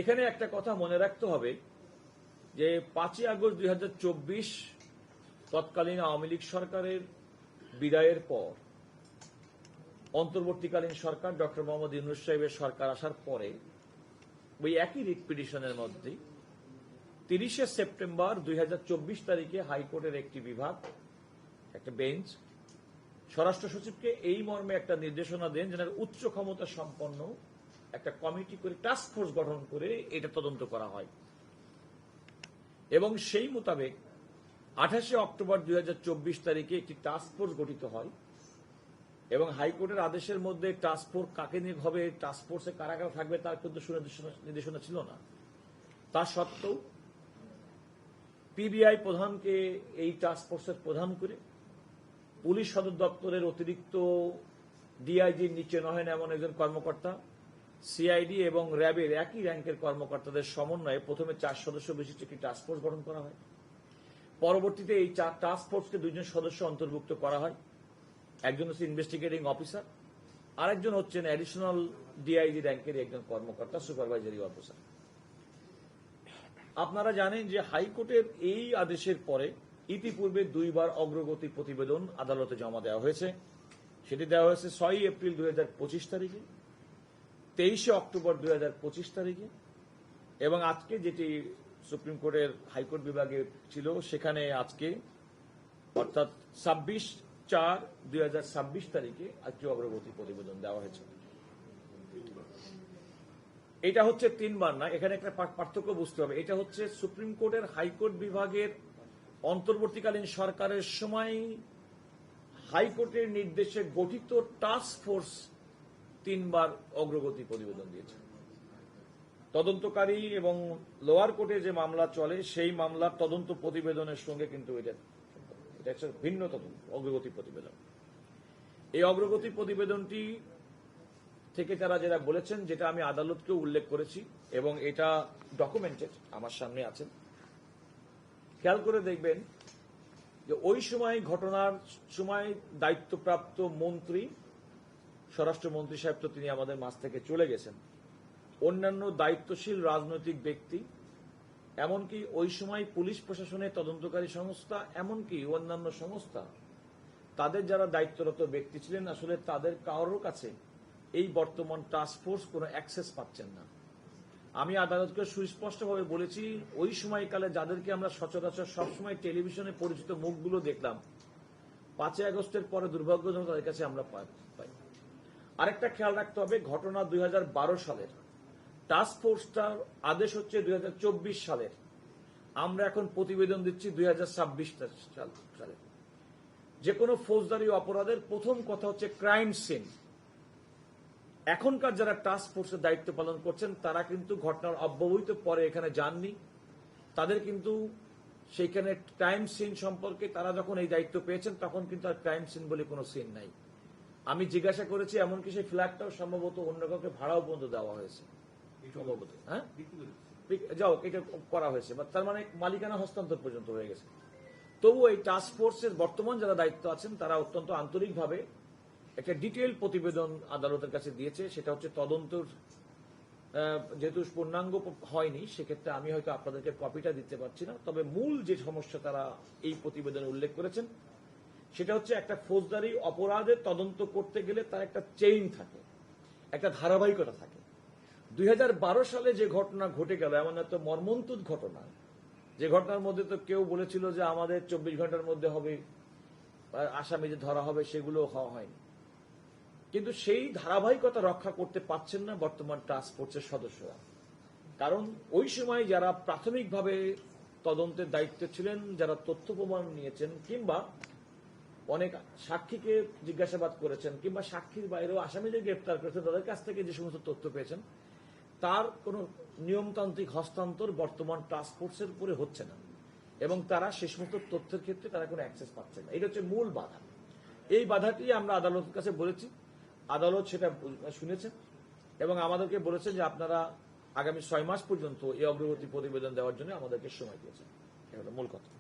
এখানে একটা কথা মনে রাখতে হবে যে 5ই আগস্ট 2024 তৎকালীন আওয়ামী লীগ সরকারের বিদায়ের পর অন্তর্বর্তীকালীন সরকার ডক্টর মোহাম্মদ ইউনূস সাহেবের সরকার আসার পরে ওই একই রিট পিটিশনের মধ্যে 30শে সেপ্টেম্বর 2024 তারিখে হাইকোর্টের একটি বিভাগ, একটা বেঞ্চ স্বরাষ্ট্র সচিবকে এই মর্মে একটা নির্দেশনা দেন যেন উচ্চ ক্ষমতা সম্পন্ন একটা কমিটি করে টাস্ক ফোর্স গঠন করে এটা তদন্ত করা হয়। এবং সেই মোতাবেক 28শে অক্টোবর 2024 তারিখে একটি টাস্ক ফোর্স গঠিত হয় এবং হাইকোর্টের আদেশের মধ্যে টাস্ক ফোর্স কাকে নিয়ে হবে, টাস্ক ফোর্সে কারা কারা থাকবে তার কিন্তু নির্দেশনা ছিল না। তা সত্ত্বেও পিবিআই প্রধানকে এই টাস্ক ফোর্সের প্রধান করে পুলিশ সদর দপ্তরের অতিরিক্ত ডিআইজির নিচে নহেন এমন একজন কর্মকর্তা, সিআইডি এবং র্যাবের একই র্যাঙ্কের কর্মকর্তাদের সমন্বয়ে প্রথমে 4 সদস্য বিশিষ্ট একটি টাস্ক ফোর্স গঠন করা হয়। পরবর্তীতে এই টাস্ক ফোর্সকে 2জন সদস্য অন্তর্ভুক্ত করা হয়। একজন হচ্ছে ইনভেস্টিগেটিং অফিসার, আরেকজন হচ্ছেন অ্যাডিশনাল ডিআইজি র্যাঙ্কের একজন কর্মকর্তা, সুপারভাইজারি অফিসার। আপনারা জানেন যে হাইকোর্টের এই আদেশের পরে ইতিপূর্বে 2বার অগ্রগতি প্রতিবেদন আদালতে জমা দেওয়া হয়েছে। সেটি দেওয়া হয়েছে 6ই এপ্রিল 2025 তারিখে, 23শে অক্টোবর 2025 তারিখে এবং আজকে যেটি সুপ্রিম কোর্টের হাইকোর্ট বিভাগে ছিল সেখানে আজকে অর্থাৎ 26/4/2026 তারিখে একটি অগ্রগতি প্রতিবেদন দেওয়া হয়েছে। এটা হচ্ছে 3বার না, এখানে একটা পার্থক্য বুঝতে হবে। এটা হচ্ছে সুপ্রিম কোর্টের হাইকোর্ট বিভাগের অন্তর্বর্তীকালীন সরকারের সময় হাইকোর্টের নির্দেশে গঠিত টাস্ক ফোর্স 3বার অগ্রগতি প্রতিবেদন দিয়েছে। তদন্তকারী এবং লোয়ার কোর্টে যে মামলা চলে সেই মামলার তদন্ত প্রতিবেদনের সঙ্গে কিন্তু এটা একটা ভিন্ন তদন্ত অগ্রগতি প্রতিবেদন। এই অগ্রগতি প্রতিবেদনটি থেকে যারা বলেছেন, যেটা আমি আদালতকেও উল্লেখ করেছি এবং এটা ডকুমেন্টেড আমার সামনে আছে, খেয়াল করে দেখবেন যে ওই সময় ঘটনার সময় দায়িত্বপ্রাপ্ত মন্ত্রী, স্বরাষ্ট্রমন্ত্রী সাহেব তো তিনি আমাদের মাঝ থেকে চলে গেছেন, অন্যান্য দায়িত্বশীল রাজনৈতিক ব্যক্তি, এমনকি ওই সময় পুলিশ প্রশাসনের তদন্তকারী সংস্থা, এমনকি অন্যান্য সংস্থা, তাদের যারা দায়িত্বরত ব্যক্তি ছিলেন, আসলে তাদের কারোর কাছে এই বর্তমান টাস্ক ফোর্স কোনো অ্যাক্সেস পাচ্ছেন না। আমি আদালতকে সুস্পষ্টভাবে বলেছি, ওই সময়কালে যাদেরকে আমরা সচরাচর সবসময় টেলিভিশনে পরিচিত মুখগুলো দেখলাম, 5ই আগস্টের পরে দুর্ভাগ্যজনক তাদের কাছে আমরা পাই। আরেকটা খেয়াল রাখতে হবে, ঘটনা 2012 সালের, টাস্ক ফোর্সটার আদেশ হচ্ছে 2024 সালের, আমরা এখন প্রতিবেদন দিচ্ছি 2026 সালে। যে কোনো ফৌজদারি অপরাধের প্রথম কথা হচ্ছে ক্রাইম সিন। এখনকার যারা টাস্ক ফোর্সের দায়িত্ব পালন করছেন তারা কিন্তু ঘটনার অব্যবহিত পরে এখানে যাননি। তাদের কিন্তু সেইখানে ক্রাইম সিন সম্পর্কে তারা যখন এই দায়িত্ব পেয়েছেন তখন কিন্তু আর ক্রাইম সিন বলে কোনো সিন নাই। আমি জিজ্ঞাসা করেছি, এমনকি সেই ফ্ল্যাটটাও সম্ভবত অন্য কাউকে ভাড়াও পর্যন্ত দেওয়া হয়েছে, সম্ভবত। হ্যাঁ, যাও, এটা করা হয়েছে, তার মানে মালিকানা হস্তান্তর পর্যন্ত হয়ে গেছে। তবু এই টাস্ক ফোর্সের বর্তমান যারা দায়িত্ব আছেন তারা অত্যন্ত আন্তরিকভাবে একটা ডিটেইল প্রতিবেদন আদালতের কাছে দিয়েছে। সেটা হচ্ছে তদন্তর, যেহেতু পূর্ণাঙ্গ হয়নি সেক্ষেত্রে আমি হয়তো আপনাদেরকে কপিটা দিতে পারছি না, তবে মূল যে সমস্যা তারা এই প্রতিবেদনে উল্লেখ করেছেন সেটা হচ্ছে একটা ফৌজদারি অপরাধের তদন্ত করতে গেলে তার একটা চেইন থাকে, একটা ধারাবাহিকতা থাকে। 2012 সালে যে ঘটনা ঘটে গেল, এমন একটা মর্মন্তুদ ঘটনা, যে ঘটনার মধ্যে তো কেউ বলেছিল যে আমাদের 24 ঘন্টার মধ্যে হবে, আসামি যে ধরা হবে, সেগুলো হওয়া হয়নি। কিন্তু সেই ধারাবাহিকতা রক্ষা করতে পারছেন না বর্তমান টাস্ক ফোর্সের সদস্যরা। কারণ ওই সময় যারা প্রাথমিকভাবে তদন্তের দায়িত্বে ছিলেন, যারা তথ্য প্রমাণ নিয়েছেন কিংবা অনেক সাক্ষীকে জিজ্ঞাসাবাদ করেছেন কিংবা সাক্ষীর বাইরেও আসামিদের গ্রেপ্তার করেছেন, তাদের কাছ থেকে যে সমস্ত তথ্য পেয়েছেন তার কোনো নিয়মতান্ত্রিক হস্তান্তর বর্তমান টাস্ক ফোর্সের উপরে হচ্ছে না এবং তারা সে সমস্ত তথ্যের ক্ষেত্রে তারা কোনো অ্যাক্সেস পাচ্ছে না। এটা হচ্ছে মূল বাধা। এই বাধাটি আমরা আদালতের কাছে বলেছি, আদালত সেটা শুনেছেন এবং আমাদেরকে বলেছেন যে আপনারা আগামী 6 মাস পর্যন্ত এই অগ্রগতি প্রতিবেদন দেওয়ার জন্য আমাদেরকে সময় দিয়েছেন। এটা হলো মূল কথা।